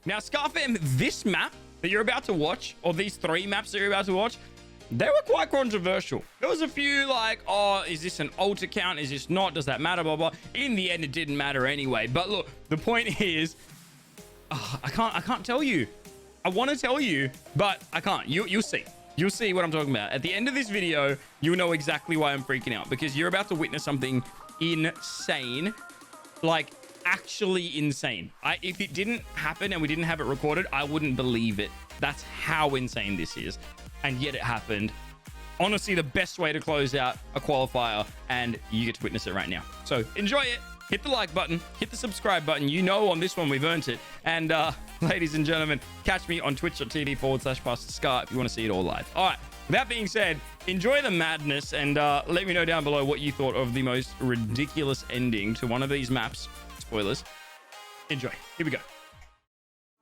Now, SKAR fam, this map that you're about to watch, or these 3 maps that you're about to watch, they were quite controversial. There was a few like, oh, is this an alt account? Is this not? Does that matter? Blah, blah. In the end, it didn't matter anyway. But look, the point is, I can't tell you. I want to tell you, but I can't. You'll see. You'll see what I'm talking about. At the end of this video, you'll know exactly why I'm freaking out, because you're about to witness something insane. Like, actually insane. If it didn't happen and we didn't have it recorded, I wouldn't believe it. That's how insane this is. And yet it happened. Honestly, the best way to close out a qualifier, and you get to witness it right now. So enjoy it. Hit the like button, hit the subscribe button. You know, on this one, we've earned it. And ladies and gentlemen, catch me on twitch.tv/SKAR if you want to see it all live. All right. With that being said, enjoy the madness, and let me know down below what you thought of the most ridiculous ending to one of these maps. Spoilers. Enjoy. Here we go.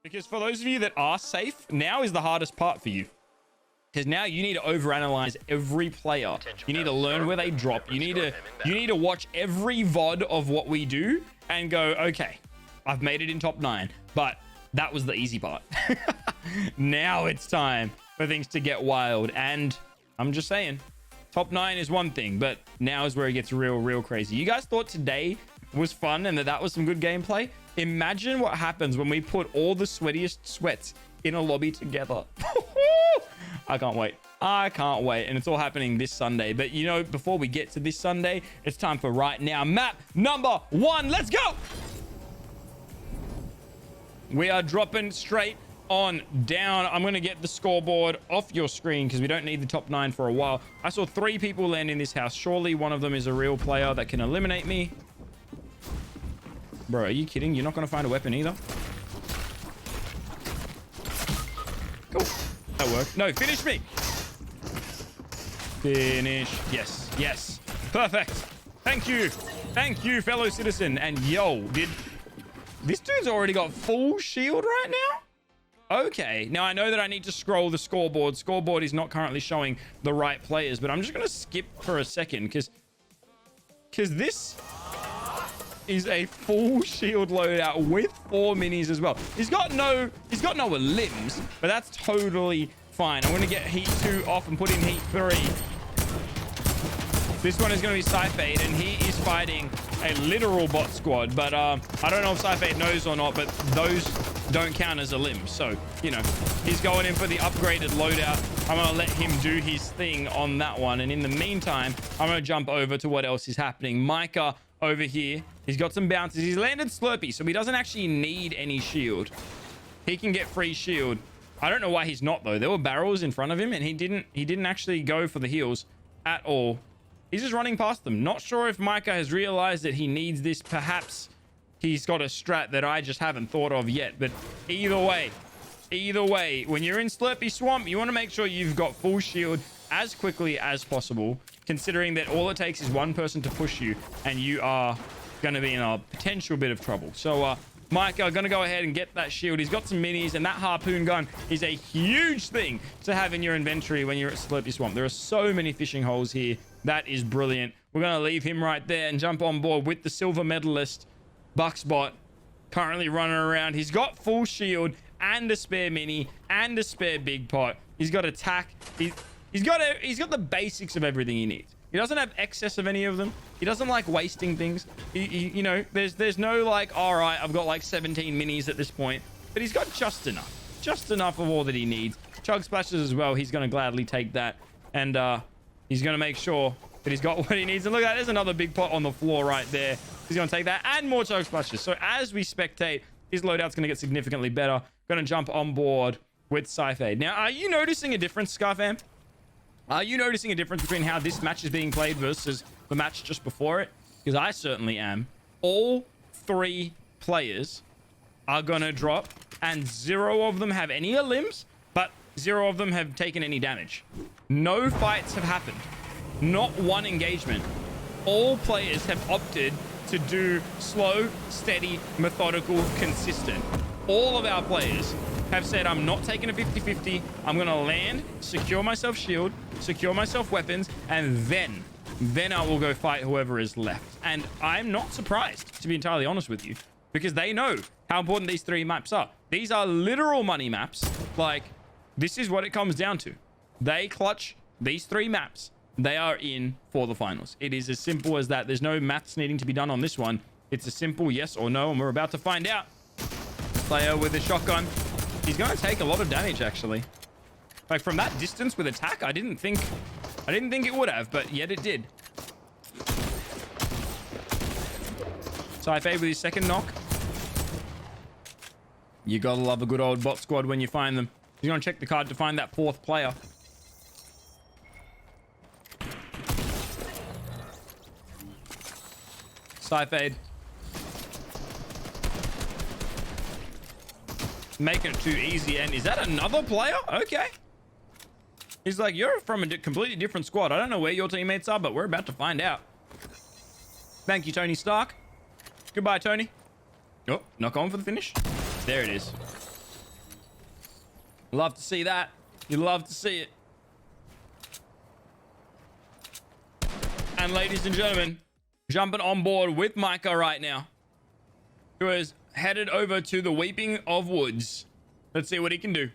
Because for those of you that are safe, now is the hardest part for you. Because now you need to overanalyze every player. You need to learn where they drop. You need to watch every VOD of what we do and go, okay, I've made it in top 9, but that was the easy part. Now it's time for things to get wild. And I'm just saying, top 9 is one thing, but now is where it gets real crazy. You guys thought today was fun and that was some good gameplay? Imagine what happens when we put all the sweatiest sweats in a lobby together. I can't wait. I can't wait. And it's all happening this Sunday. But you know, before we get to this Sunday, it's time for right now. Map number 1. Let's go. We are dropping straight on down. I'm going to get the scoreboard off your screen because we don't need the top 9 for a while. I saw 3 people land in this house. Surely one of them is a real player that can eliminate me. Bro, are you kidding? You're not going to find a weapon either? Cool. That worked. No, finish me. Finish. Yes. Yes. Perfect. Thank you. Thank you, fellow citizen. And yo, this dude's already got full shield right now? Okay. Now, I know that I need to scroll the scoreboard. Scoreboard is not currently showing the right players, but I'm just going to skip for a second because this is a full shield loadout with 4 minis as well. He's got no limbs, but that's totally fine. I'm going to get heat 2 off and put in heat 3. This one is going to be SYFADE, and he is fighting a literal bot squad. But I don't know if SYFADE knows or not, but those don't count as a limb. So, you know, he's going in for the upgraded loadout. I'm going to let him do his thing on that one. And in the meantime, I'm going to jump over to what else is happening. MYYCARR over here. He's got some bounces. He's landed Slurpee, so he doesn't actually need any shield. He can get free shield. I don't know why he's not, though. There were barrels in front of him, and he didn't actually go for the heals at all. He's just running past them. Not sure if MYYCARR has realized that he needs this. Perhaps he's got a strat that I just haven't thought of yet. But either way, when you're in Slurpee Swamp, you want to make sure you've got full shield as quickly as possible, considering that all it takes is one person to push you, and you are going to be in a potential bit of trouble. So, MYYCARR going to go ahead and get that shield. He's got some minis, and that harpoon gun is a huge thing to have in your inventory when you're at Slurpee Swamp. There are so many fishing holes here. That is brilliant. We're going to leave him right there and jump on board with the silver medalist, Bucksbot, currently running around. He's got full shield and a spare mini and a spare big pot. He's got attack. He's got the basics of everything he needs. He doesn't have excess of any of them. He doesn't like wasting things. You know, there's no like, all right, I've got like 17 minis at this point, but he's got just enough of all that he needs. Chug splashes as well. He's going to gladly take that, and he's going to make sure that he's got what he needs. And look at that, there's another big pot on the floor right there. He's going to take that and more chug splashes. So as we spectate, his loadout's going to get significantly better. Going to jump on board with SYFADE. Now, are you noticing a difference, SKAR fam? Are you noticing a difference between how this match is being played versus the match just before it? Because I certainly am. All 3 players are going to drop, and 0 of them have any limbs, but 0 of them have taken any damage. No fights have happened. Not one engagement. All players have opted to do slow, steady, methodical, consistent. All of our players have said, I'm not taking a 50-50. I'm going to land, secure myself shield, secure myself weapons, and then I will go fight whoever is left. And I'm not surprised, to be entirely honest with you. because they know how important these 3 maps are. These are literal money maps. Like, this is what it comes down to. They clutch these 3 maps. They are in for the finals. It is as simple as that. There's no maths needing to be done on this one. It's a simple yes or no, and we're about to find out. Player with a shotgun. He's going to take a lot of damage, actually. Like, from that distance with attack, I didn't think it would have, but yet it did. SYFADE with his second knock. You gotta love a good old bot squad when you find them. He's gonna check the card to find that 4th player. SYFADE. Making it too easy. And is that another player? Okay. He's like, you're from a completely different squad. I don't know where your teammates are, but we're about to find out. Thank you, Tony Stark. Goodbye, Tony. Oh, knock on for the finish. There it is. Love to see that. You love to see it. And ladies and gentlemen, jumping on board with MYYCARR right now, who is headed over to the Weeping of Woods. Let's see what he can do.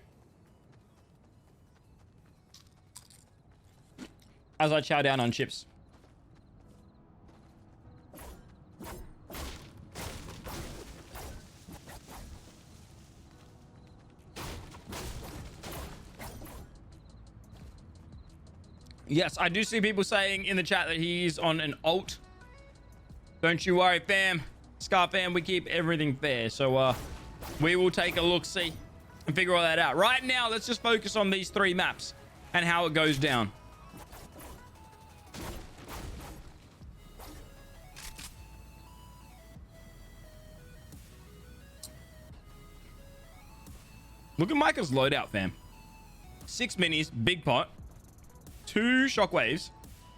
As I chow down on chips. Yes, I do see people saying in the chat that he's on an alt. Don't you worry, fam. SKAR fam, we keep everything fair. So we will take a look-see and figure all that out. Right now, let's just focus on these 3 maps and how it goes down. Look at Micah's loadout, fam. 6 minis, big pot, 2 shockwaves,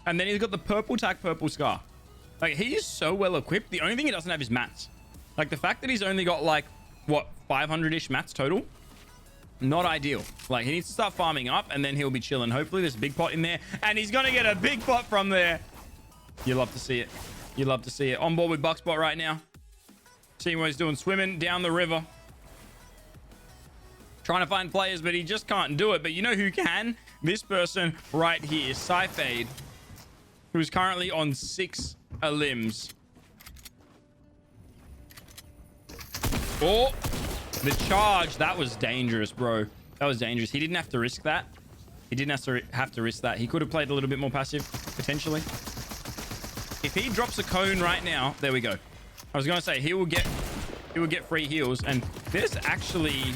and then he's got the purple tack, purple SKAR. Like, he is so well equipped. The only thing he doesn't have is mats. Like, the fact that he's only got, like, what, 500-ish mats total? Not ideal. Like, he needs to start farming up, and then he'll be chilling. Hopefully, there's a big pot in there, and he's gonna get a big pot from there. You love to see it. You love to see it. On board with Buckspot right now. Seeing what he's doing, swimming down the river. Trying to find players, but he just can't do it. But you know who can? This person right here, SYFADE, who's currently on 6 limbs. Oh, the charge. That was dangerous, bro. That was dangerous. He didn't have to risk that. He didn't have to risk that. He could have played a little bit more passive, potentially. If he drops a cone right now, there we go. I was going to say, he will get free heals. And there's actually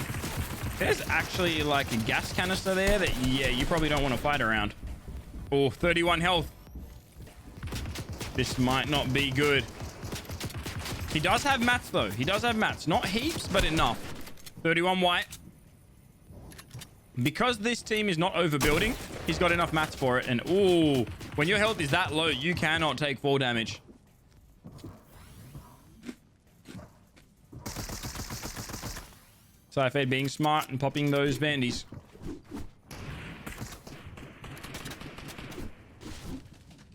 like a gas canister there that, yeah, you probably don't want to fight around. Oh, 31 health. This might not be good. He does have mats, though. He does have mats. Not heaps, but enough. 31 white. Because this team is not overbuilding, he's got enough mats for it. And, ooh, when your health is that low, you cannot take fall damage. SYFADE being smart and popping those bandies.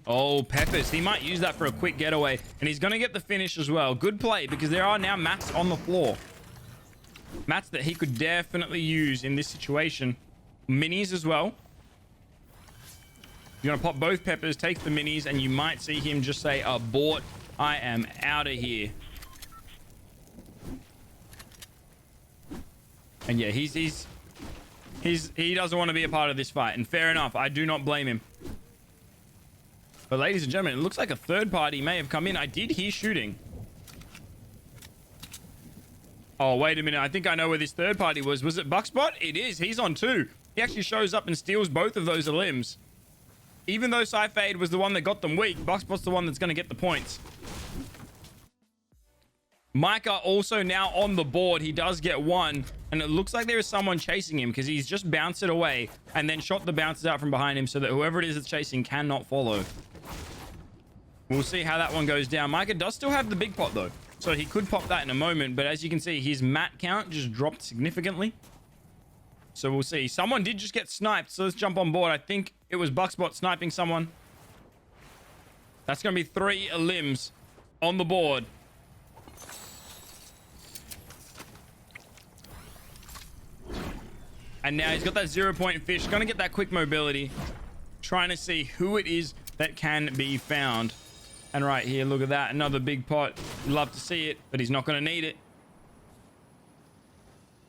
Oh, Peppers. He might use that for a quick getaway. And he's going to get the finish as well. Good play, because there are now mats on the floor. Mats that he could definitely use in this situation. Minis as well. You're going to pop both Peppers, take the minis, and you might see him just say, abort. I am out of here. And yeah, he doesn't want to be a part of this fight. And fair enough. I do not blame him. But ladies and gentlemen, it looks like a third party may have come in. I did hear shooting. Oh, wait a minute. I think I know where this third party was. Was it Buckspot? It is. He's on 2. He actually shows up and steals both of those limbs. Even though SYFADE was the one that got them weak, Buckspot's the one that's going to get the points. MYYCARR also now on the board. He does get 1. And it looks like there is someone chasing him because he's just bounced it away and then shot the bounces out from behind him so that whoever it is that's chasing cannot follow. We'll see how that one goes down. MYYCARR does still have the big pot, though. So he could pop that in a moment. But as you can see, his mat count just dropped significantly. So we'll see. Someone did just get sniped. So let's jump on board. I think it was Buckspot sniping someone. That's going to be 3 limbs on the board. And now he's got that 0-point fish. Gonna get that quick mobility. Trying to see who it is that can be found. And right here, look at that. Another big pot. Love to see it, but he's not going to need it.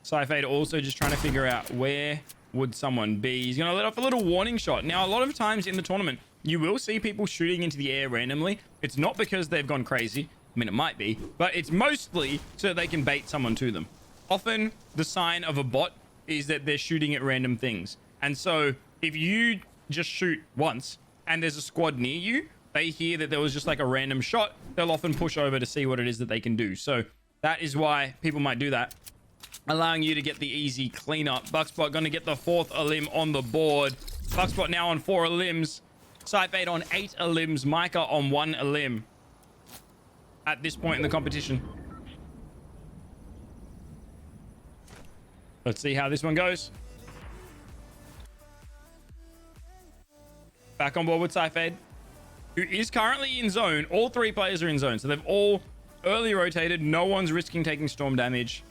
SYFADE also just trying to figure out where would someone be. He's going to let off a little warning shot. Now, a lot of times in the tournament, you will see people shooting into the air randomly. It's not because they've gone crazy. I mean, it might be, but it's mostly so that they can bait someone to them. Often, the sign of a bot is that they're shooting at random things. And so, if you just shoot once and there's a squad near you, they hear that there was just like a random shot, they'll often push over to see what it is that they can do. So that is why people might do that, allowing you to get the easy cleanup. Buckspot going to get the 4th elim on the board. Buckspot now on 4 elims. SYFADE on 8 elims. MYYCARR on 1 elim at this point in the competition. Let's see how this one goes. Back on board with SYFADE, who is currently in zone. All 3 players are in zone, so they've all early rotated. No one's risking taking storm damage.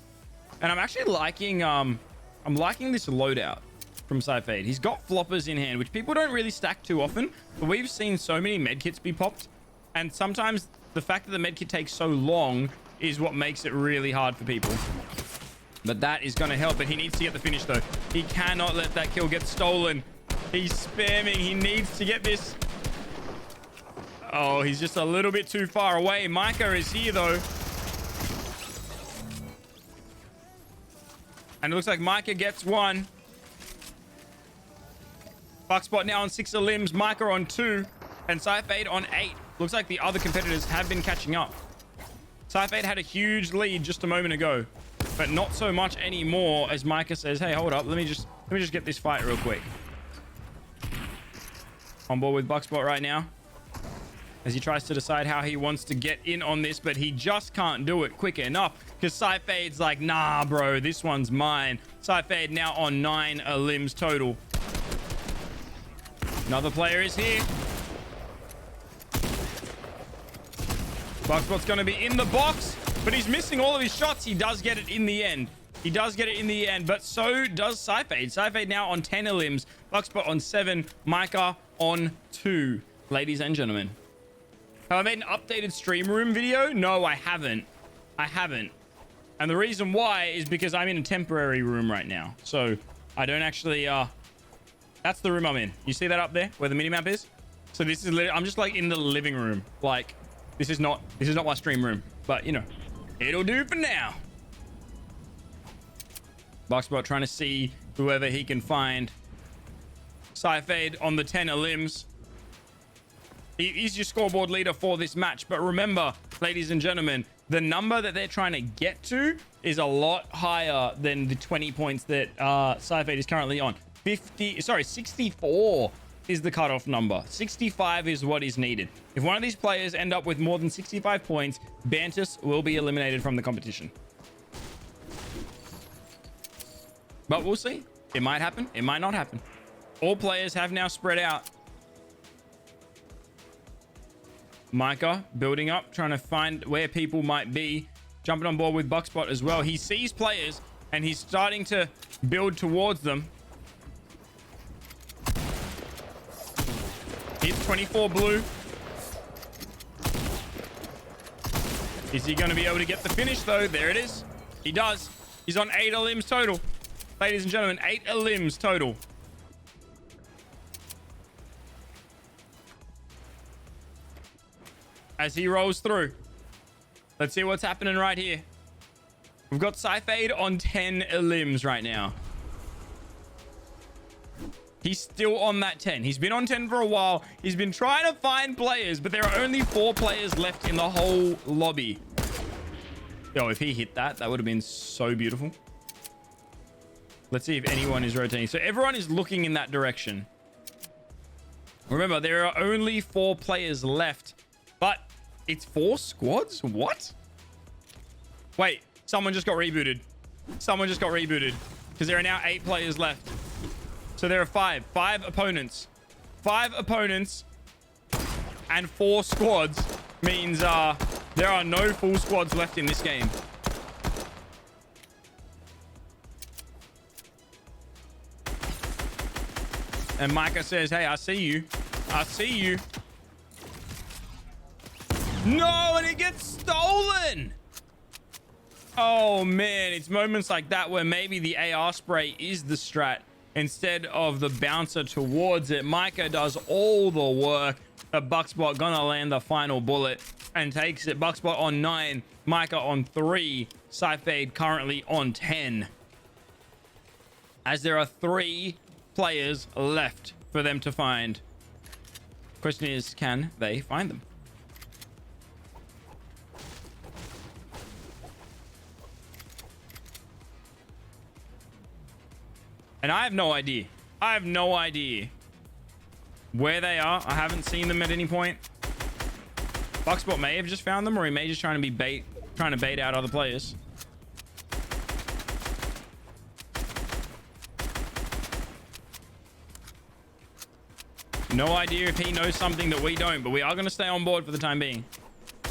And I'm actually liking I'm liking this loadout from SYFADE. He's got floppers in hand, which people don't really stack too often, but we've seen so many medkits be popped, and sometimes the fact that the medkit takes so long is what makes it really hard for people. But that is going to help, but he needs to get the finish though. He cannot let that kill get stolen. He's spamming. He needs to get this. Oh, he's just a little bit too far away. MYYCARR is here, though. And it looks like MYYCARR gets 1. Buckspot now on 6 elims. MYYCARR on 2. And SYFADE on 8. Looks like the other competitors have been catching up. SYFADE had a huge lead just a moment ago, but not so much anymore, as MYYCARR says, hey, hold up. Let me just get this fight real quick. On board with Buckspot right now, as he tries to decide how he wants to get in on this, but he just can't do it quick enough because SYFADE's like, nah, bro, this one's mine. SYFADE now on 9 elims total. Another player is here. Buckspot's going to be in the box, but he's missing all of his shots. He does get it in the end. He does get it in the end, but so does SYFADE. SYFADE now on 10 elims. Buckspot on 7. MYYCARR on 2. Ladies and gentlemen. Have I made an updated stream room video? No, I haven't. I haven't. And the reason why is because I'm in a temporary room right now. So I don't actually, that's the room I'm in. You see that up there where the minimap is? So this is literally, I'm just like in the living room. Like this is not my stream room, but you know, it'll do for now. Buckspot trying to see whoever he can find. SYFADE on the 10 elims. He is your scoreboard leader for this match, but remember, ladies and gentlemen, the number that they're trying to get to is a lot higher than the 20 points that SYFADE is currently on. 64 is the cutoff number. 65 is what is needed. If one of these players end up with more than 65 points, Bantus will be eliminated from the competition. But we'll see. It might happen. It might not happen. All players have now spread out. MYYCARR building up, trying to find where people might be. Jumping on board with Buckspot as well. He sees players and he's starting to build towards them. Hits 24 blue. Is he going to be able to get the finish though? There it is. He does. He's on 8 elims total. Ladies and gentlemen, 8 elims total. As he rolls through. Let's see what's happening right here. We've got SYFADE on 10 elims right now. He's still on that 10. He's been on 10 for a while. He's been trying to find players, but there are only 4 players left in the whole lobby. Yo, if he hit that, that would have been so beautiful. Let's see if anyone is rotating. So everyone is looking in that direction. Remember, there are only 4 players left, but it's 4 squads? What? Wait, someone just got rebooted. Someone just got rebooted because there are now 8 players left. So there are 5 opponents. 5 opponents and 4 squads means there are no full squads left in this game. And MYYCARR says, hey, I see you. I see you. No, and it gets stolen. Oh, man. It's moments like that where maybe the AR spray is the strat instead of the bouncer towards it. MYYCARR does all the work. The Buckspot gonna land the final bullet and takes it. Buckspot on 9. MYYCARR on 3. SYFADE currently on 10. As there are 3 players left for them to find. Question is, can they find them? And I have no idea. I have no idea where they are. I haven't seen them at any point. Buckspot may have just found them, or he may just trying to bait out other players. No idea if he knows something that we don't, but we are going to stay on board for the time being.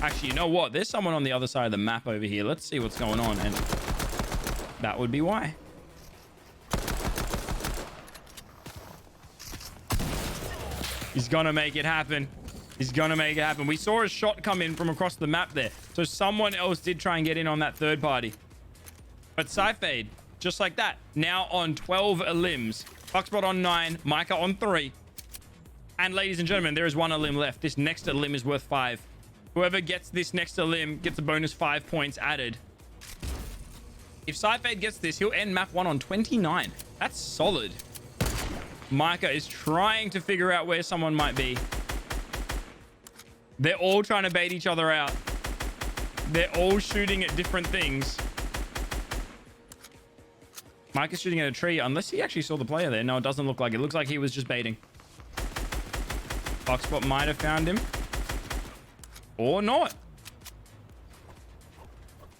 Actually, you know what? There's someone on the other side of the map over here. Let's see what's going on, and that would be why. He's going to make it happen. He's going to make it happen. We saw a shot come in from across the map there. So someone else did try and get in on that third party. But SYFADE, just like that, now on 12 elims. Buckspot on 9. MYYCARR on 3. And ladies and gentlemen, there is 1 elim left. This next elim is worth 5. Whoever gets this next elim gets a bonus 5 points added. If SYFADE gets this, he'll end map 1 on 29. That's solid. MYYCARR is trying to figure out where someone might be. They're all trying to bait each other out. They're all shooting at different things. MYYCARR's shooting at a tree, unless he actually saw the player there. No, it doesn't look like it. It looks like he was just baiting. Buckspot might have found him. Or not.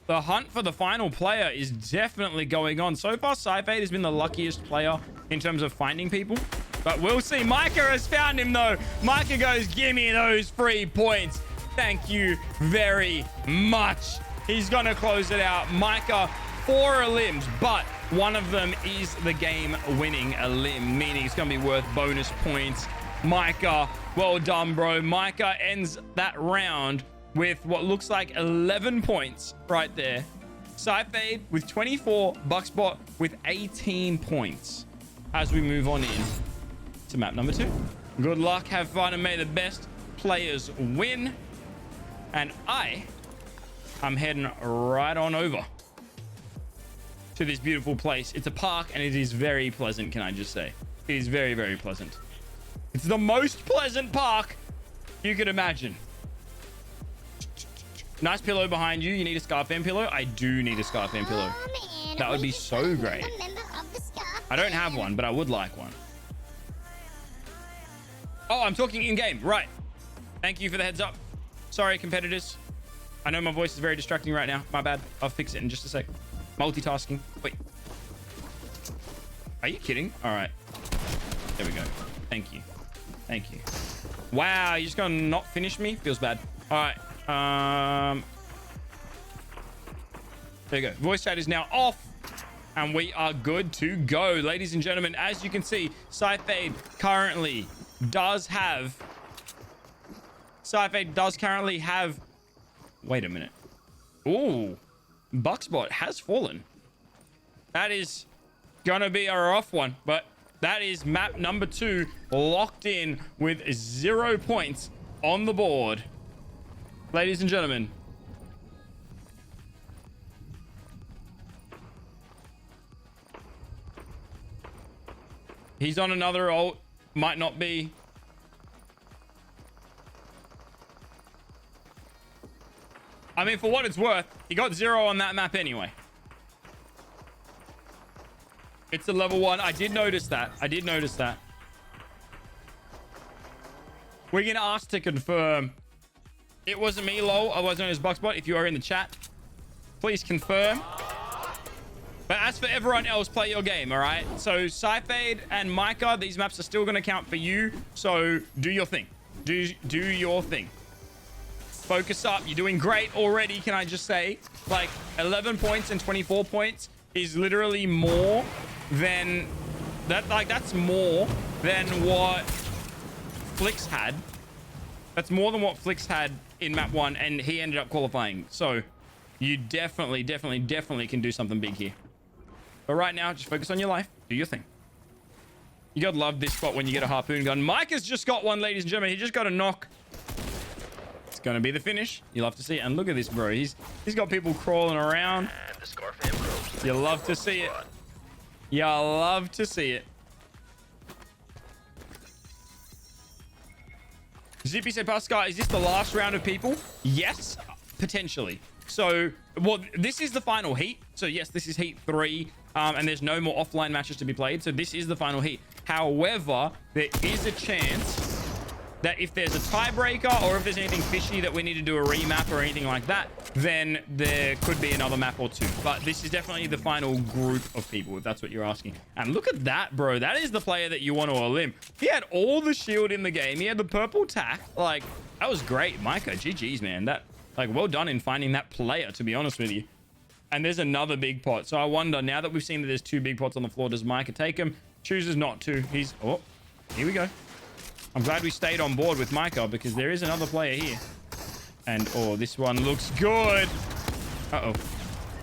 The hunt for the final player is definitely going on. So far, SYFADE has been the luckiest player in terms of finding people. But we'll see. MYYCARR has found him, though. MYYCARR goes, give me those 3 points. Thank you very much. He's going to close it out. MYYCARR, 4 elims, but one of them is the game-winning elim, meaning it's going to be worth bonus points. MYYCARR, well done, bro. MYYCARR ends that round with what looks like 11 points right there. SYFADE with 24, Buckspot with 18 points as we move on in to map number 2. Good luck, have fun, and may the best players win. And I'm heading right on over to this beautiful place. It's a park, and it is very pleasant, can I just say. It is very, very pleasant. It's the most pleasant park you could imagine. Nice pillow behind you. You need a SKAR fan pillow? I do need a SKAR fan pillow. Man, that would be so great. I don't have one, but I would like one. Oh, I'm talking in-game. Right. Thank you for the heads up. Sorry, competitors. I know my voice is very distracting right now. My bad. I'll fix it in just a sec. Multitasking. Wait. Are you kidding? All right. There we go. Thank you. Thank you. Wow, you're just gonna not finish me? Feels bad. All right. There you go. Voice chat is now off, and we are good to go. Ladies and gentlemen, as you can see, SYFADE currently does currently have... Wait a minute. Ooh. Buckspot has fallen. That is gonna be a rough one, but that is map number 2 locked in with 0 points on the board. Ladies and gentlemen. He's on another ult. Might not be. I mean, for what it's worth, he got 0 on that map anyway. It's a level 1. I did notice that. We're going to ask to confirm. It wasn't me, lol. Otherwise known as Buckspot. If you are in the chat, please confirm. But as for everyone else, play your game, all right? So SYFADE and MYYCARR, these maps are still going to count for you. So do your thing. Do your thing. Focus up. You're doing great already, can I just say? Like, 11 points and 24 points is literally more than... That's more than what Flicks had. That's more than what Flicks had in map 1, and he ended up qualifying. So you definitely can do something big here. But right now, just focus on your life. Do your thing. You gotta love this spot when you get a harpoon gun. Mike has just got one, ladies and gentlemen. He just got a knock. It's gonna be the finish. You love to see it. And look at this, bro. He's got people crawling around. And the SKAR fam bro. You love to see it. You love to see it. Zippy said, Pascal, is this the last round of people? Yes, potentially. So, well, this is the final heat. So, yes, this is heat 3. And there's no more offline matches to be played. So, this is the final heat. However, there is a chance that if there's a tiebreaker or if there's anything fishy that we need to do a remap or anything like that, then there could be another map or two. But this is definitely the final group of people, if that's what you're asking. And look at that, bro. That is the player that you want to elim. He had all the shield in the game. He had the purple tack. Like, that was great. MYYCARR, GG's, man. That, like, well done in finding that player, to be honest with you. And there's another big pot. So I wonder, now that we've seen that there's 2 big pots on the floor, does MYYCARR take him? Chooses not to. He's... Oh, here we go. I'm glad we stayed on board with MYYCARR because there is another player here. And, oh, this one looks good. Uh-oh.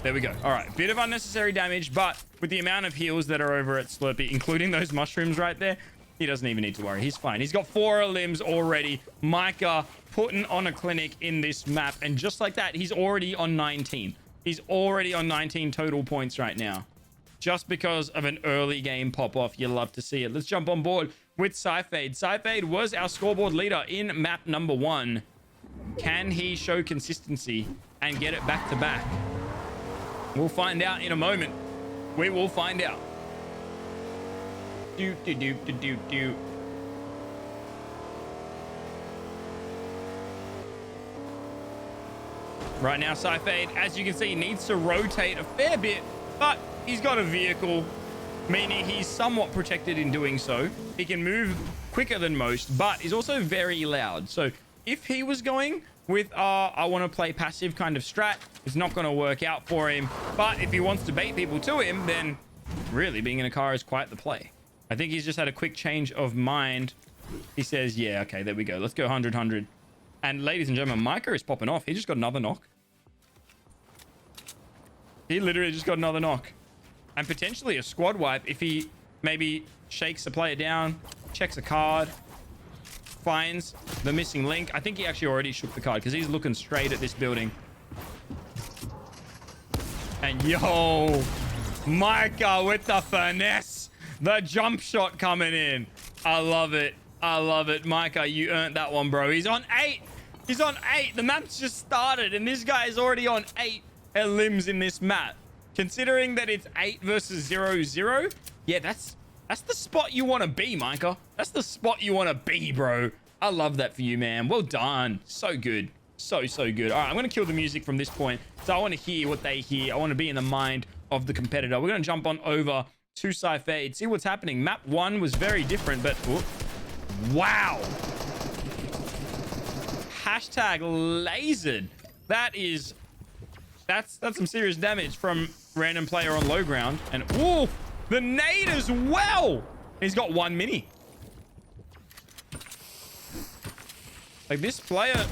There we go. All right. Bit of unnecessary damage, but with the amount of heals that are over at Slurpee, including those mushrooms right there, he doesn't even need to worry. He's fine. He's got 4 limbs already. MYYCARR putting on a clinic in this map. And just like that, he's already on 19. He's already on 19 total points right now. Just because of an early game pop-off. You love to see it. Let's jump on board with SYFADE. SYFADE was our scoreboard leader in map number 1. Can he show consistency and get it back to back? We'll find out in a moment. We will find out. Do. Right now, SYFADE, as you can see, needs to rotate a fair bit, but he's got a vehicle, meaning he's somewhat protected in doing so. He can move quicker than most, but he's also very loud. So if he was going with I want to play passive kind of strat, it's not going to work out for him. But if he wants to bait people to him, then really being in a car is quite the play. I think he's just had a quick change of mind. He says, yeah, okay, there we go. Let's go 100. And ladies and gentlemen, MYYCARR is popping off. He just got another knock. He literally just got another knock. And potentially a squad wipe if he maybe shakes the player down, checks a card, finds the missing link. I think he actually already shook the card because he's looking straight at this building. And yo, MYYCARR with the finesse. The jump shot coming in. I love it. I love it. MYYCARR, you earned that one, bro. He's on 8. He's on 8. The map's just started and this guy is already on 8 limbs in this map. Considering that it's 8 versus 0-0, yeah, that's the spot you want to be, MYYCARR. That's the spot you want to be, bro. I love that for you, man. Well done. So good. So good. All right, I'm going to kill the music from this point. So I want to hear what they hear. I want to be in the mind of the competitor. We're going to jump on over to SYFADE, see what's happening. Map 1 was very different, but... Oh, wow. Hashtag lasered. That's some serious damage from random player on low ground. And oh, the nade as well. He's got 1 mini. Like, this player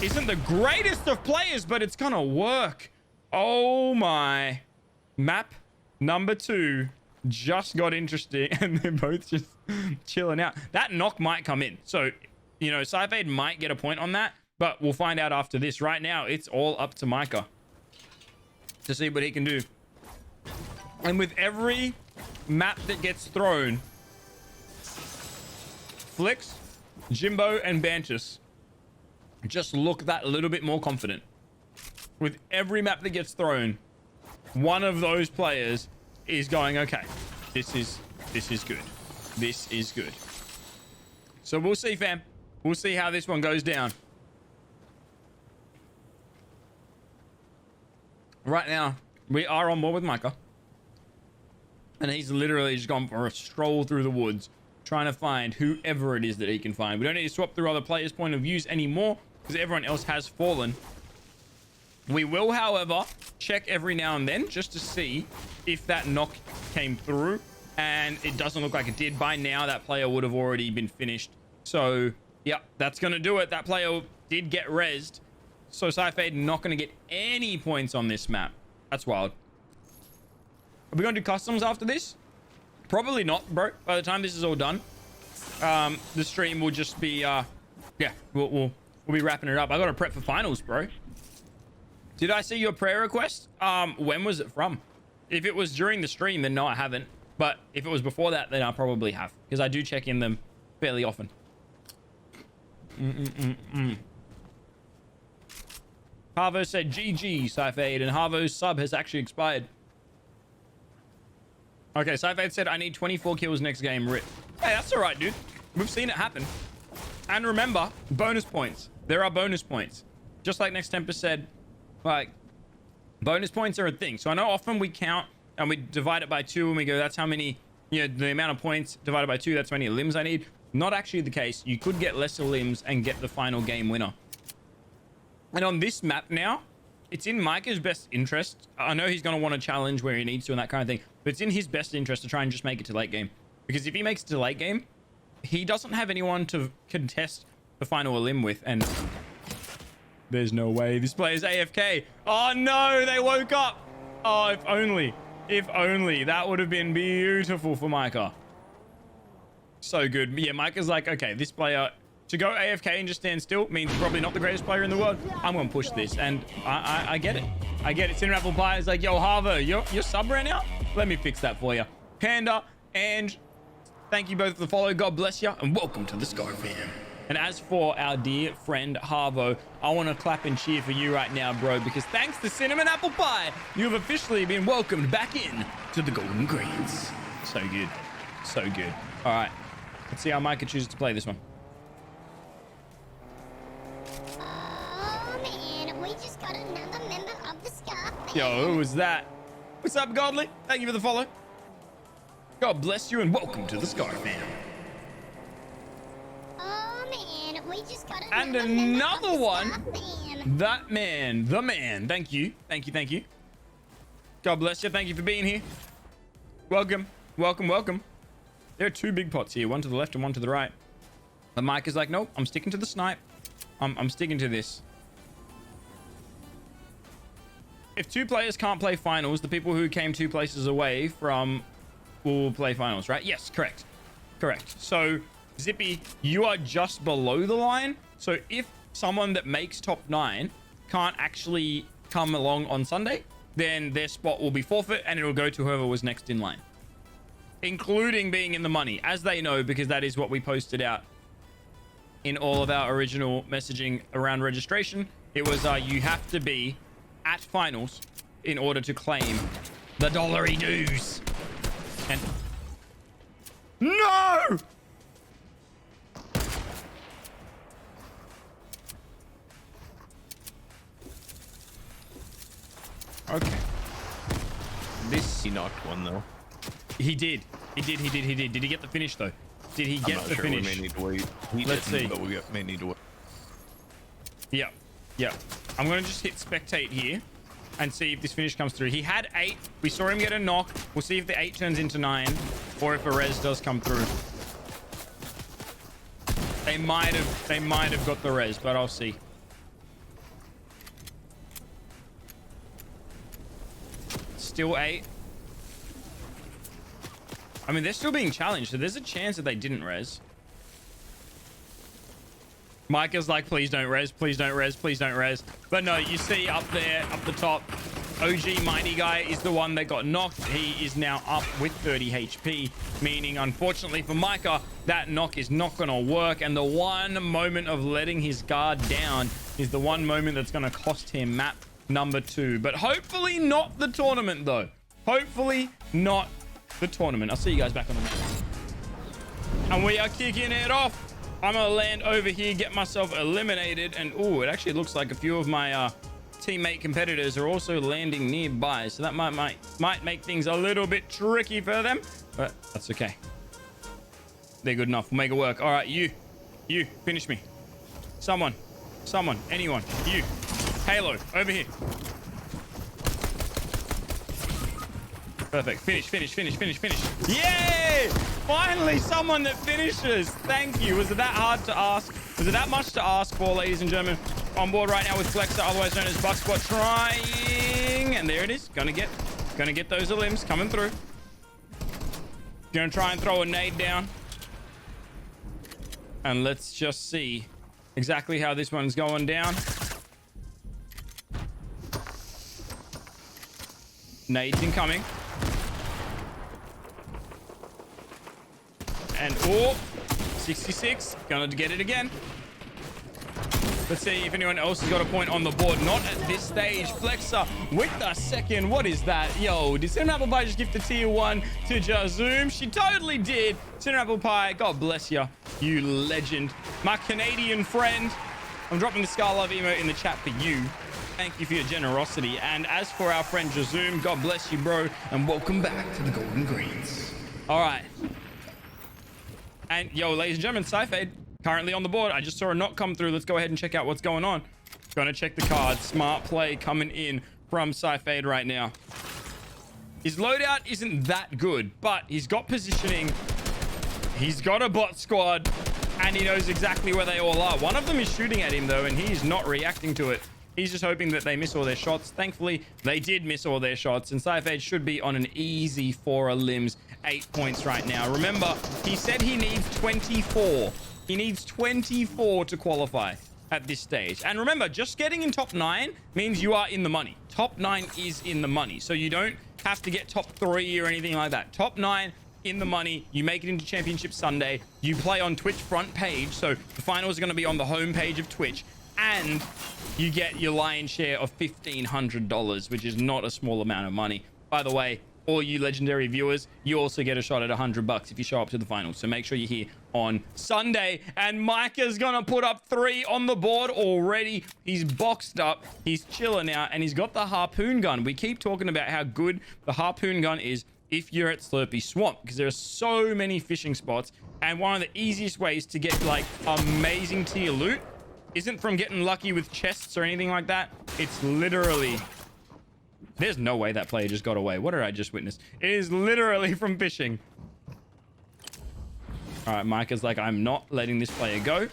isn't the greatest of players, but it's gonna work. Oh my. Map number 2 just got interesting and they're both just chilling out. That knock might come in. So, you know, SYFADE might get a point on that, but we'll find out after this. Right now, it's all up to MYYCARR to see what he can do. And with every map that gets thrown, Flicks, Jimbo, and Bantus just look that little bit more confident. With every map that gets thrown, one of those players is going, okay, this is good. This is good. So we'll see, fam. We'll see how this one goes down. Right now, we are on board with MYYCARR. And he's literally just gone for a stroll through the woods, trying to find whoever it is that he can find. We don't need to swap through other players' point of views anymore because everyone else has fallen. We will, however, check every now and then just to see if that knock came through and it doesn't look like it did. By now, that player would have already been finished. So, yeah, that's going to do it. That player did get rezzed. So, SYFADE not going to get any points on this map. That's wild. Are we going to do customs after this? Probably not, bro. By the time this is all done, the stream will just be, yeah, we'll be wrapping it up. I got to prep for finals, bro. Did I see your prayer request? When was it from? If it was during the stream, then no, I haven't. But if it was before that, then I probably have, because I do check in them fairly often. Harvo said GG, SYFADE, and Harvo's sub has actually expired. Okay, SYFADE said I need 24 kills next game. Rip. Hey, that's all right, dude. We've seen it happen. And remember, bonus points. There are bonus points. Just like Next Temper said, like, bonus points are a thing. So I know often we count and we divide it by 2 and we go, that's how many, you know, the amount of points divided by 2, that's how many limbs I need. Not actually the case. You could get lesser limbs and get the final game winner. And on this map now, it's in Micah's best interest. I know he's going to want to challenge where he needs to and that kind of thing, but it's in his best interest to try and just make it to late game. Because if he makes it to late game, he doesn't have anyone to contest the final limb with, and there's no way this player's AFK. Oh no, they woke up. Oh, if only. If only. That would have been beautiful for Micah. So good. Yeah, Micah's like, okay, this player, to go AFK and just stand still means probably not the greatest player in the world. I'm going to push this. And I get it. I get it. Cinnamon Apple Pie is like, yo, Harvo, your sub ran out? Let me fix that for you. Panda and thank you both for the follow. God bless you. And welcome to the SKAR fam. And as for our dear friend Harvo, I want to clap and cheer for you right now, bro, because thanks to Cinnamon Apple Pie, you have officially been welcomed back in to the Golden Greens. So good. So good. All right. Let's see how Micah chooses to play this one. Oh, man. We just got another member of the SKAR fam. Yo, who was that? What's up, Godly? Thank you for the follow. God bless you and welcome to the SKAR fam. And another one. That man, the man. Thank you. Thank you. Thank you. God bless you. Thank you for being here. Welcome. Welcome. Welcome. There are 2 big pots here. One to the left and one to the right. But Mike is like, nope, I'm sticking to the snipe. I'm sticking to this. If 2 players can't play finals, the people who came 2 places away from will play finals, right? Yes, correct. Correct. So Zippy, you are just below the line. So if someone that makes top 9 can't actually come along on Sunday, then their spot will be forfeit and it'll go to whoever was next in line, including being in the money, as they know, because that is what we posted out in all of our original messaging around registration. It was you have to be at finals in order to claim the dollary dues. And no! Okay. This... He knocked one, though. He did. He did. Did he get the finish, though? Did he get the finish? We may need to wait. Let's see. But we may need to wait. Yeah. Yeah. I'm going to just hit spectate here and see if this finish comes through. He had 8. We saw him get a knock. We'll see if the 8 turns into 9 or if a res does come through. They might have got the res, but I'll see. Still 8. I mean, they're still being challenged, so there's a chance that they didn't res. Micah's like, please don't res, please don't res, please don't res. But no, you see up there, up the top, OG Mighty Guy is the one that got knocked. He is now up with 30 HP, meaning, unfortunately for Micah, that knock is not going to work. And the one moment of letting his guard down is the one moment that's going to cost him map number 2. But hopefully not the tournament, though. Hopefully not the tournament. I'll see you guys back on the map. And we are kicking it off. I'm gonna land over here, get myself eliminated, and oh, it actually looks like a few of my teammate competitors are also landing nearby, so that might make things a little bit tricky for them, but that's okay. They're good enough. We'll make it work. All right, you finish me. Someone, anyone. You, Halo, over here. Perfect. Finish, finish, finish, finish, finish. Yay! Finally, someone that finishes. Thank you. Was it that hard to ask? Was it that much to ask for, ladies and gentlemen? On board right now with Flexer, otherwise known as Buck Squad, trying. And there it is. Gonna get those limbs coming through. Gonna try and throw a nade down. And let's just see exactly how this one's going down. Nades incoming. And, oh, 66. Gonna get it again. Let's see if anyone else has got a point on the board. Not at this stage. Flexer with the second. What is that? Yo, did Cinnamon Apple Pie just gift the tier 1 to Jazoom? She totally did. Cinnamon Apple Pie, God bless you. You legend. My Canadian friend. I'm dropping the SKAR love emote in the chat for you. Thank you for your generosity. And as for our friend Jazoom, God bless you, bro. And welcome back to the Golden Greens. All right. And yo, ladies and gentlemen, SYFADE currently on the board. I just saw a knock come through. Let's go ahead and check out what's going on. Gonna check the card. Smart play coming in from SYFADE right now. His loadout isn't that good, but he's got positioning. He's got a bot squad, and he knows exactly where they all are. One of them is shooting at him, though, and he's not reacting to it. He's just hoping that they miss all their shots. Thankfully, they did miss all their shots, and SYFADE should be on an easy 4 limbs, 8 points right now. Remember, he said he needs 24. He needs 24 to qualify at this stage. And remember, just getting in top 9 means you are in the money. Top 9 is in the money. So you don't have to get top 3 or anything like that. Top 9 in the money. You make it into Championship Sunday. You play on Twitch front page. So the finals are going to be on the home page of Twitch. And you get your lion's share of $1,500, which is not a small amount of money. By the way, all you legendary viewers, you also get a shot at $100 if you show up to the finals. So make sure you're here on Sunday. And Micah's gonna put up 3 on the board already. He's boxed up, he's chilling out, and he's got the harpoon gun. We keep talking about how good the harpoon gun is if you're at Slurpy Swamp, because there are so many fishing spots, and one of the easiest ways to get like amazing tier loot isn't from getting lucky with chests or anything like that. It's literally... There's no way that player just got away. What did I just witness? It is literally from fishing. All right, Micah's like, I'm not letting this player go.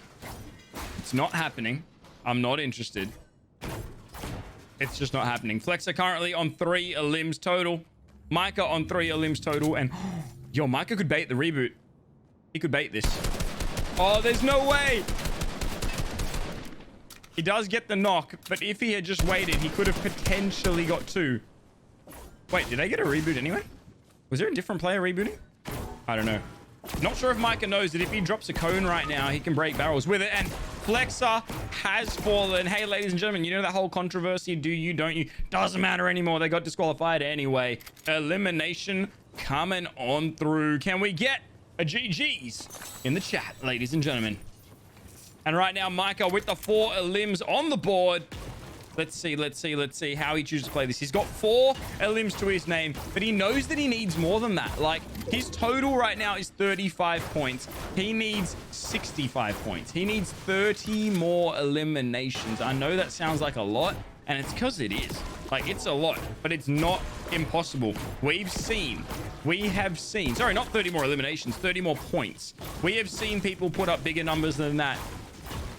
It's not happening. I'm not interested. It's just not happening. Flexer currently on 3 limbs total. Micah on 3 limbs total. And yo, Micah could bait the reboot. He could bait this. Oh, there's no way. He does get the knock, but if he had just waited, he could have potentially got 2. Wait, did they get a reboot anyway? Was there a different player rebooting? I don't know. Not sure if Micah knows that if he drops a cone right now, he can break barrels with it. And Flexer has fallen. Hey, ladies and gentlemen, you know that whole controversy? Do you, don't you? Doesn't matter anymore. They got disqualified anyway. Elimination coming on through. Can we get a GG's in the chat, ladies and gentlemen? And right now, Micah with the 4 limbs on the board. Let's see how he chooses to play this. He's got 4 limbs to his name, but he knows that he needs more than that. Like, his total right now is 35 points. He needs 65 points. He needs 30 more eliminations. I know that sounds like a lot, and it's because it is. Like, it's a lot, but it's not impossible. We have seen, sorry, not 30 more eliminations, 30 more points. We have seen people put up bigger numbers than that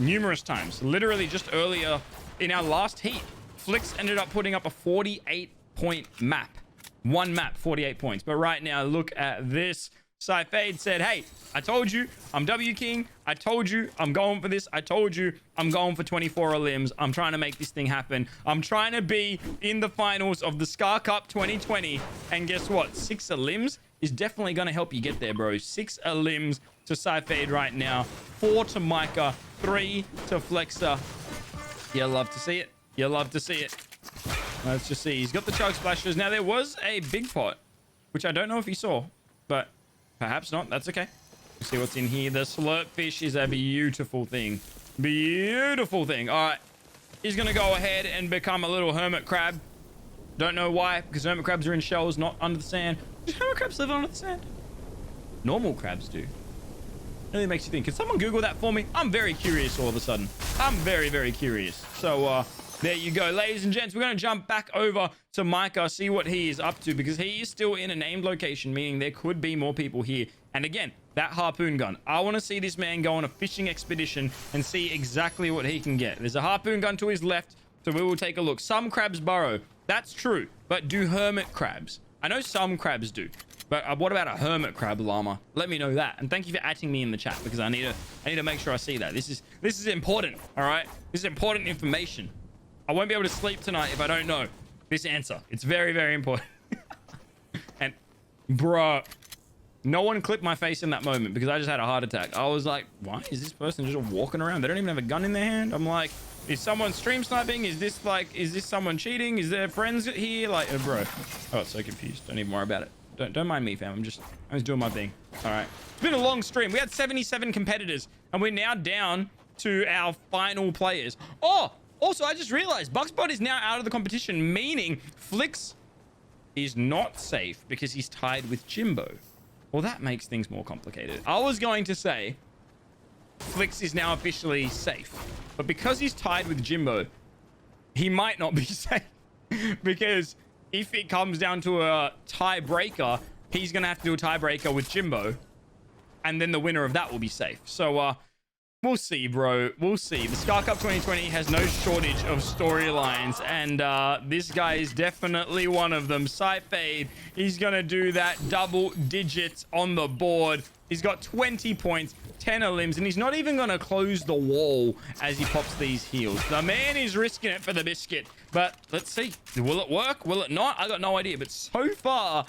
numerous times. Literally just earlier in our last heat, Flix ended up putting up a 48-point map. One map, 48 points. But right now, look at this. SYFADE said, hey, I told you I'm W King. I told you I'm going for this. I told you I'm going for 24 limbs. I'm trying to make this thing happen. I'm trying to be in the finals of the SKAR Cup 2020. And guess what? 6 limbs is definitely going to help you get there, bro. 6 limbs to SYFADE right now. 4 to Micah. 3 to Flexer. You love to see it. You love to see it. Let's just see. He's got the chug splashes. Now, there was a big pot, which I don't know if he saw, but perhaps not. That's okay. Let's see what's in here. The slurp fish is a beautiful thing. Beautiful thing. All right. He's going to go ahead and become a little hermit crab. Don't know why, because hermit crabs are in shells, not under the sand. Do hermit crabs live under the sand? Normal crabs do. Really makes you think. Can someone Google that for me? I'm very curious all of a sudden. I'm very, very curious. So, There you go, ladies and gents. We're going to jump back over to MYYCARR, see what he is up to, because he is still in a named location, meaning there could be more people here. And again, that harpoon gun. I want to see this man go on a fishing expedition and see exactly what he can get. There's a harpoon gun to his left, so we will take a look. Some crabs burrow. That's true. But do hermit crabs? I know some crabs do. But what about a hermit crab, llama? Let me know that. And thank you for adding me in the chat, because I need to make sure I see that. This is important, all right? This is important information. I won't be able to sleep tonight if I don't know this answer. It's very, very important. And, bro, no one clipped my face in that moment because I just had a heart attack. I was like, why is this person just walking around? They don't even have a gun in their hand. I'm like, is someone stream sniping? Is this someone cheating? Is there friends here? Like, bro. Oh, it's so confused. Don't even worry about it. Don't mind me, fam. I'm just doing my thing. All right. It's been a long stream. We had 77 competitors, and we're now down to our final players. Oh, also, I just realized Buxbot is now out of the competition, meaning Flix is not safe because he's tied with Jimbo. Well, that makes things more complicated. I was going to say Flix is now officially safe, but because he's tied with Jimbo, he might not be safe because if it comes down to a tiebreaker, he's going to have to do a tiebreaker with Jimbo, and then the winner of that will be safe. So, we'll see, bro. We'll see. The SKAR Cup 2020 has no shortage of storylines, and this guy is definitely one of them. SYFADE, he's going to do that double digits on the board. He's got 20 points, 10 limbs, and he's not even going to close the wall as he pops these heals. The man is risking it for the biscuit, but let's see. Will it work? Will it not? I got no idea, but so far,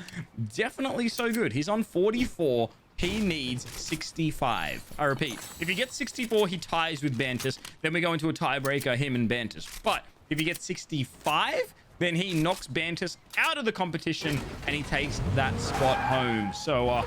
definitely so good. He's on 44. He needs 65. I repeat, if he gets 64, he ties with Bantus. Then we go into a tiebreaker, him and Bantus. But if he gets 65, then he knocks Bantus out of the competition and he takes that spot home. So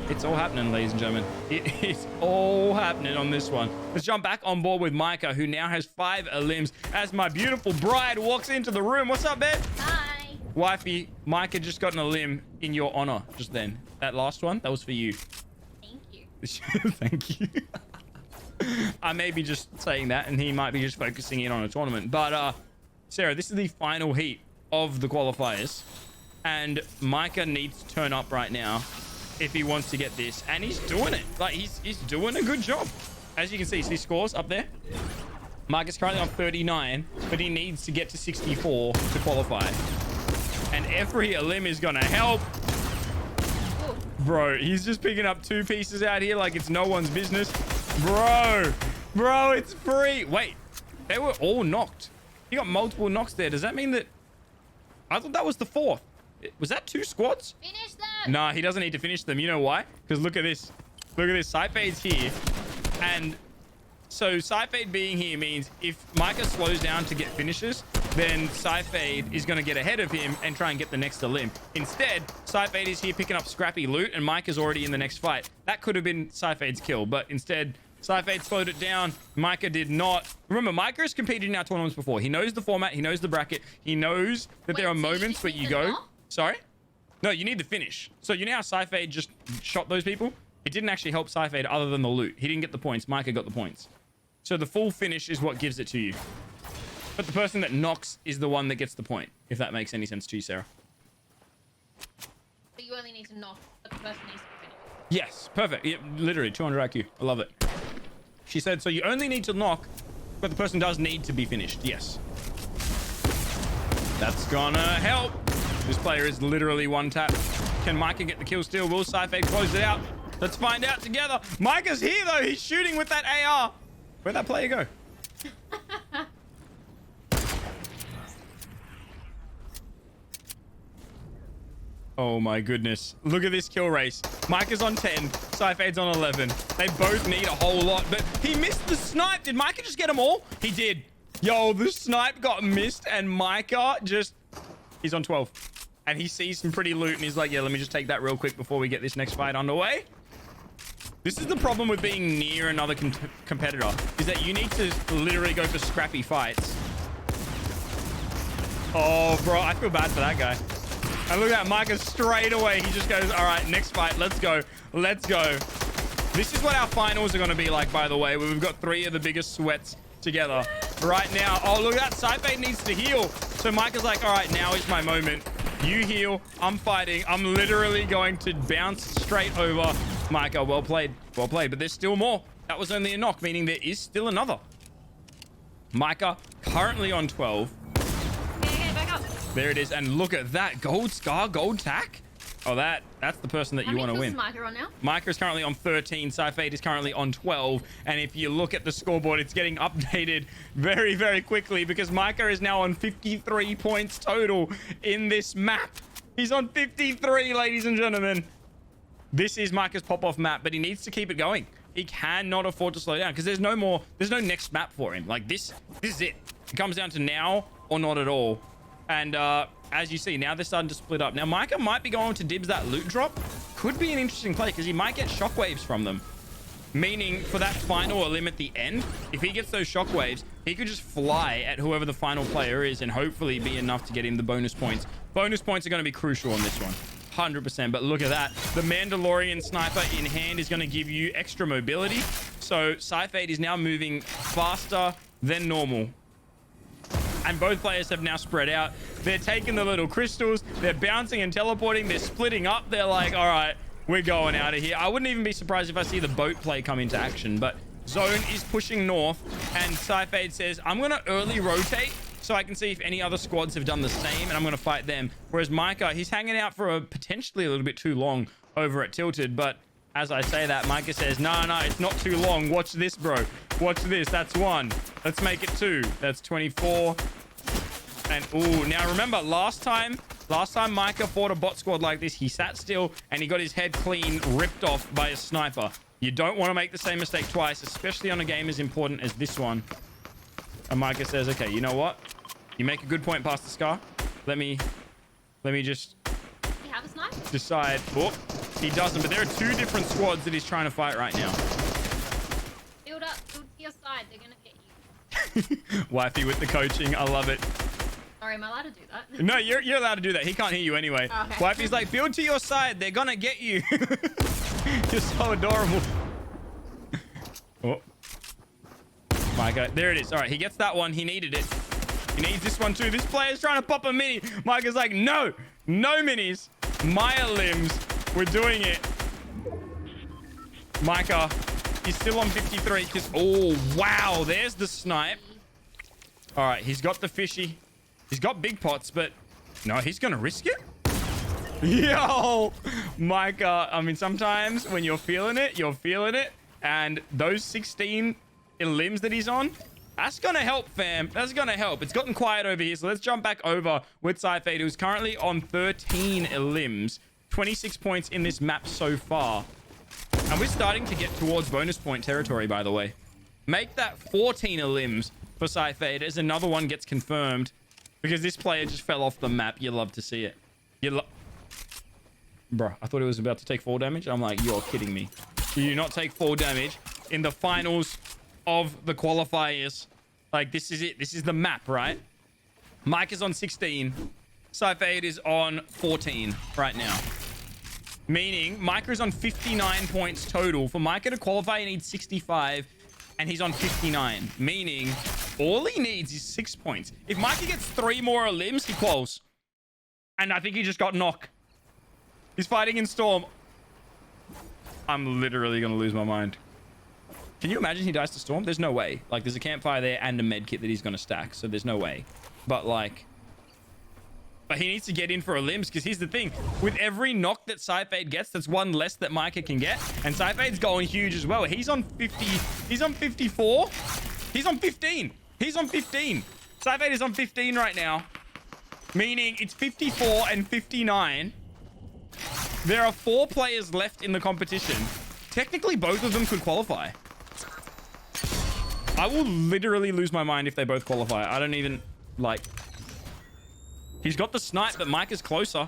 it's all happening, ladies and gentlemen. It is all happening on this one. Let's jump back on board with MYYCARR, who now has 5 limbs, as my beautiful bride walks into the room. What's up, babe? Hi. Wifey, MYYCARR just got a limb in your honor just then. That last one, that was for you. Thank you. Thank you. I may be just saying that, and he might be just focusing in on a tournament. But, Sarah, this is the final heat of the qualifiers, and MYYCARR needs to turn up right now if he wants to get this, and he's doing it. Like, he's doing a good job. As you can see scores up there. MYYCARR's currently on 39, but he needs to get to 64 to qualify. And every limb is gonna help. Bro, he's just picking up 2 pieces out here like it's no one's business. Bro, it's free. Wait, they were all knocked. You got multiple knocks there. Does that mean that... I thought that was the 4th. Was that 2 squads? Finish them. Nah, he doesn't need to finish them. You know why? Because look at this. Look at this. SYFADE's here. And so SYFADE being here means if MYYCARR slows down to get finishes, then SYFADE is going to get ahead of him and try and get the next limb. Instead, SYFADE is here picking up scrappy loot, and MYYCARR's already in the next fight. That could have been SYFADE's kill, but instead, SYFADE slowed it down. MYYCARR did not. Remember, MYYCARR has competed in our tournaments before. He knows the format. He knows the bracket. He knows that there are moments where you go... Sorry? No, you need the finish. So you know how SYFADE just shot those people? It didn't actually help SYFADE other than the loot. He didn't get the points. MYYCARR got the points. So the full finish is what gives it to you. But the person that knocks is the one that gets the point, if that makes any sense to you, Sarah. But you only need to knock, but the person needs to be finished. Yes, perfect. Yeah, literally, 200 IQ. I love it. She said, so you only need to knock, but the person does need to be finished. Yes. That's gonna help. This player is literally one tap. Can MYYCARR get the kill steal? Will SYFADE close it out? Let's find out together. MYYCARR's here, though. He's shooting with that AR. Where'd that player go? Oh my goodness. Look at this kill race. MYYCARR's on 10. SYFADE's on 11. They both need a whole lot, but he missed the snipe. Did MYYCARR just get them all? He did. Yo, the snipe got missed, and MYYCARR just... He's on 12. And he sees some pretty loot, and he's like, yeah, let me just take that real quick before we get this next fight underway. This is the problem with being near another competitor, is that you need to literally go for scrappy fights. Oh, bro, I feel bad for that guy. And look at that, MYYCARR straight away. He just goes, all right, next fight. Let's go. Let's go. This is what our finals are going to be like, by the way, where we've got 3 of the biggest sweats together. right now. Oh, look at that. SYFADE needs to heal. So Micah's like, all right, now is my moment. You heal. I'm fighting. I'm literally going to bounce straight over. Micah, well played. Well played. But there's still more. That was only a knock, meaning there is still another. Micah currently on 12. Okay, back up. There it is. And look at that. Gold SKAR, gold tack. Oh, that's the person that you want to win. How many kills is Micah on now? Micah is currently on 13. SYFADE is currently on 12. And if you look at the scoreboard, it's getting updated very, very quickly because Micah is now on 53 points total in this map. He's on 53, ladies and gentlemen. This is Micah's pop-off map, but he needs to keep it going. He cannot afford to slow down because there's no next map for him. Like this is it. It comes down to now or not at all. And as you see, now they're starting to split up. Now, Micah might be going to dibs that loot drop. Could be an interesting play because he might get shockwaves from them. Meaning for that final elim at the end, if he gets those shockwaves, he could just fly at whoever the final player is and hopefully be enough to get him the bonus points. Bonus points are going to be crucial on this one. 100%. But look at that. The Mandalorian sniper in hand is going to give you extra mobility. So SYFADE is now moving faster than normal. And both players have now spread out. They're taking the little crystals. They're bouncing and teleporting. They're splitting up. They're like, all right, we're going out of here. I wouldn't even be surprised if I see the boat play come into action. But Zone is pushing north. And SYFADE says, I'm going to early rotate so I can see if any other squads have done the same. And I'm going to fight them. Whereas Micah, he's hanging out for potentially a little bit too long over at Tilted. But as I say that, Micah says, no, it's not too long. Watch this, bro. Watch this. That's 1. Let's make it 2. That's 24. And, ooh, now remember, last time Micah fought a bot squad like this, he sat still and he got his head clean ripped off by a sniper. You don't want to make the same mistake twice, especially on a game as important as this one. And Micah says, okay, you know what? You make a good point past the SKAR. Let me just You have a snipe? decide. Oh, he doesn't, but there are 2 different squads that he's trying to fight right now. Build up. Build to your side. They're going to get you. Wifey with the coaching. I love it. Sorry, am I allowed to do that? No, you're allowed to do that. He can't hear you anyway. Oh, okay. Wifey's like, build to your side. They're gonna get you. You're so adorable. Oh. Micah, there it is. All right, he gets that one. He needed it. He needs this one too. This player's trying to pop a mini. Micah's like, no minis. Maya limbs. We're doing it. Micah, he's still on 53. Oh, wow. There's the snipe. All right, he's got the fishy. He's got big pots, but no, he's going to risk it. Yo, Micah. I mean, sometimes when you're feeling it, you're feeling it. And those 16 limbs that he's on, that's going to help, fam. That's going to help. It's gotten quiet over here. So let's jump back over with SYFADE, who's currently on 13 limbs. 26 points in this map so far. And we're starting to get towards bonus point territory, by the way. Make that 14 limbs for SYFADE as another one gets confirmed. Because this player just fell off the map. You love to see it. Bro, I thought he was about to take 4 damage. I'm like, you're kidding me. You do not take 4 damage in the finals of the qualifiers. Like, this is it. This is the map, right? Mike is on 16. SYFADE is on 14 right now. Meaning, Micah is on 59 points total. For Micah to qualify, he needs 65. And he's on 59. Meaning, all he needs is 6 points. If Micah gets 3 more limbs, he quals. And I think he just got knock. He's fighting in Storm. I'm literally going to lose my mind. Can you imagine he dies to Storm? There's no way. Like, there's a campfire there and a med kit that he's going to stack. So there's no way. But, like... But he needs to get in for a limbs, because here's the thing. With every knock that SYFADE gets, that's 1 less that Micah can get. And SYFADE's going huge as well. He's on 50. He's on 54. He's on 15. He's on 15. SYFADE is on 15 right now. Meaning it's 54 and 59. There are 4 players left in the competition. Technically, both of them could qualify. I will literally lose my mind if they both qualify. I don't even, like... He's got the snipe, but Mike is closer.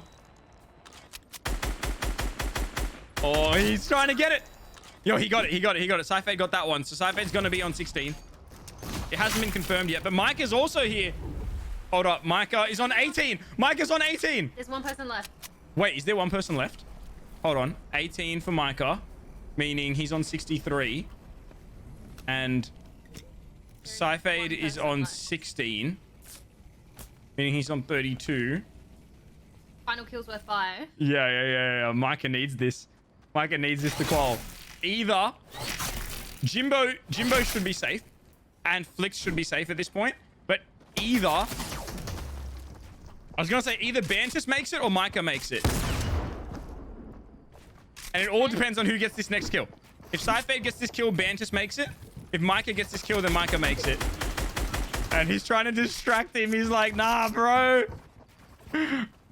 Oh, he's trying to get it. Yo, he got it. He got it. He got it. SYFADE got that one. So SYFADE's going to be on 16. It hasn't been confirmed yet, but Mike is also here. Hold up. Micah is on 18. Micah's on 18. There's 1 person left. Wait, is there 1 person left? Hold on. 18 for Micah, meaning he's on 63. And SYFADE is on 16, meaning he's on 32. Final kills worth 5. Yeah. Micah needs this. Micah needs this to qual. Either Jimbo should be safe, and Flix should be safe at this point. But either, I was gonna say either Bantus makes it or Micah makes it, and it all depends on who gets this next kill. If SYFADE gets this kill, Bantus makes it. If Micah gets this kill, then Micah makes it. And he's trying to distract him. He's like, nah, bro.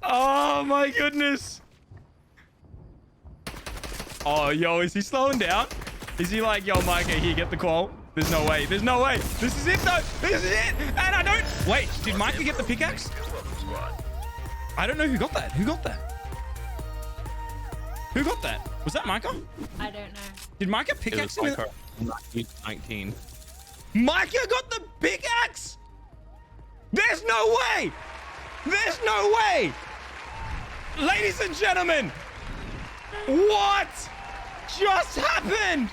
Oh, my goodness. Oh, yo, is he slowing down? Is he like, yo, Micah, here, get the call? There's no way. There's no way. This is it, though. This is it. And I don't... Wait, did Micah get the pickaxe? I don't know who got that. Who got that? Who got that? Was that Micah? I don't know. Did Micah pickaxe him? 19. Micah got the pickaxe! There's no way! There's no way! Ladies and gentlemen, what just happened?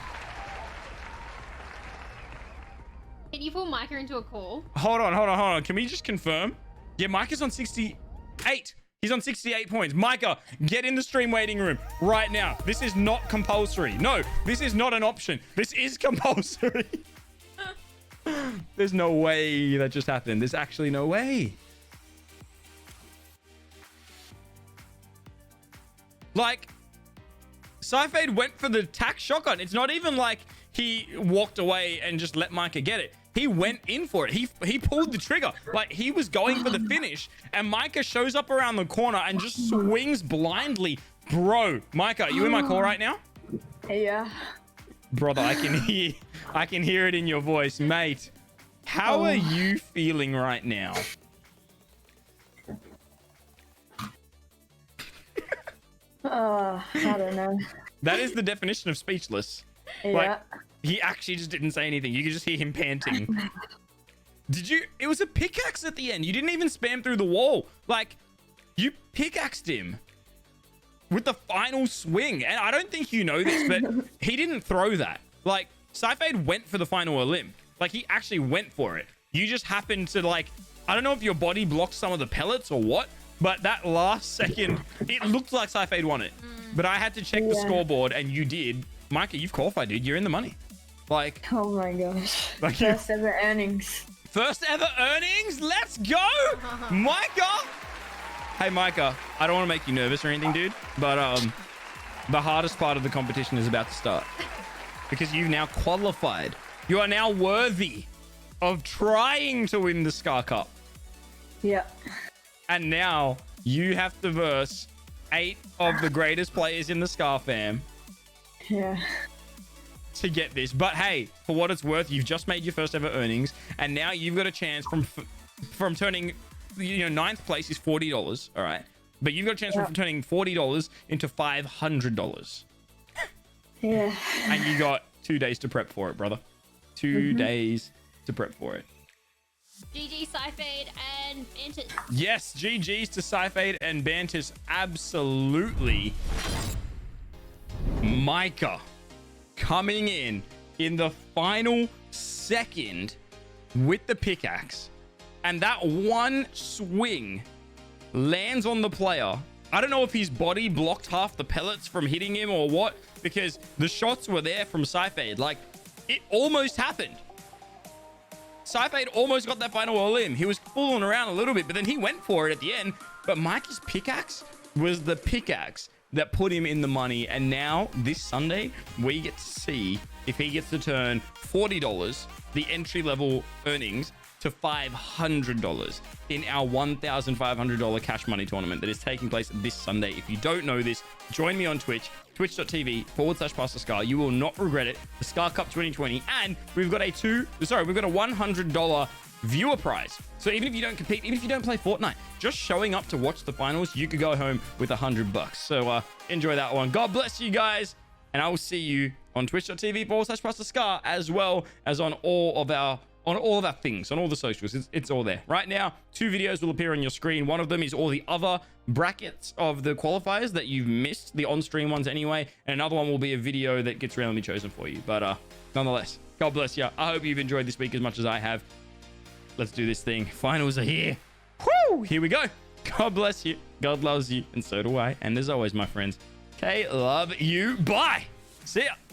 Can you pull Micah into a call? Hold on. Can we just confirm? Yeah, Micah's on 68. He's on 68 points. Micah, get in the stream waiting room right now. This is not compulsory. No, this is not an option. This is compulsory. There's no way that just happened. There's actually no way. Like, SYFADE went for the tac shotgun. It's not even like he walked away and just let Micah get it. He went in for it. He pulled the trigger. Like, he was going for the finish, and Micah shows up around the corner and just swings blindly. Bro, Micah, are you in my call right now? Yeah. Brother, I can hear it in your voice, mate. How are you feeling right now? I don't know. That is the definition of speechless. Yeah. Like, he actually just didn't say anything. You could just hear him panting. It was a pickaxe at the end. You didn't even spam through the wall. Like, you pickaxed him with the final swing. And I don't think you know this, but he didn't throw that. Like, SYFADE went for the final limb. Like, he actually went for it. You just happened to, like, I don't know if your body blocked some of the pellets or what, but that last second, it looked like SYFADE won it. But I had to check the scoreboard, and you did. Micah, you've qualified, dude. You're in the money. Like, Oh my gosh. Like First ever earnings. first ever earnings. Let's go, Micah. Hey, Micah, I don't want to make you nervous or anything, dude, but the hardest part of the competition is about to start because you've now qualified. You are now worthy of trying to win the SKAR Cup. Yeah. And now you have to verse 8 of the greatest players in the SKAR fam Yeah. to get this. But hey, for what it's worth, you've just made your first ever earnings, and now you've got a chance from turning, ninth place is $40, all right, but you've got a chance from turning $40 into $500. Yeah. And you got 2 days to prep for it, brother. 2 days to prep for it. GG, SYFADE, and Bantus. Yes, GG's to SYFADE and Bantus. Absolutely. Micah coming in the final second with the pickaxe. And that one swing lands on the player. I don't know if his body blocked half the pellets from hitting him or what, because the shots were there from SYFADE. Like, it almost happened. SYFADE almost got that final limb. He was fooling around a little bit, but then he went for it at the end. But Micah's pickaxe was the pickaxe that put him in the money. And now, this Sunday, we get to see if he gets to turn $40, the entry-level earnings, to $500 in our $1,500 cash money tournament that is taking place this Sunday. If you don't know this, join me on Twitch, twitch.tv/PastorSKAR. You will not regret it. The SKAR Cup 2020. And we've got a $100 viewer prize. So even if you don't compete, even if you don't play Fortnite, just showing up to watch the finals, you could go home with $100. So enjoy that one. God bless you guys. And I will see you on twitch.tv/PastorSKAR, as well as on all of our on all of our things, on all the socials. It's all there. Right now, 2 videos will appear on your screen. One of them is all the other brackets of the qualifiers that you've missed, the on-stream ones anyway. And another one will be a video that gets randomly chosen for you. But nonetheless, God bless you. I hope you've enjoyed this week as much as I have. Let's do this thing. Finals are here. Woo! Here we go. God bless you. God loves you. And so do I. And as always, my friends, okay, love you. Bye. See ya.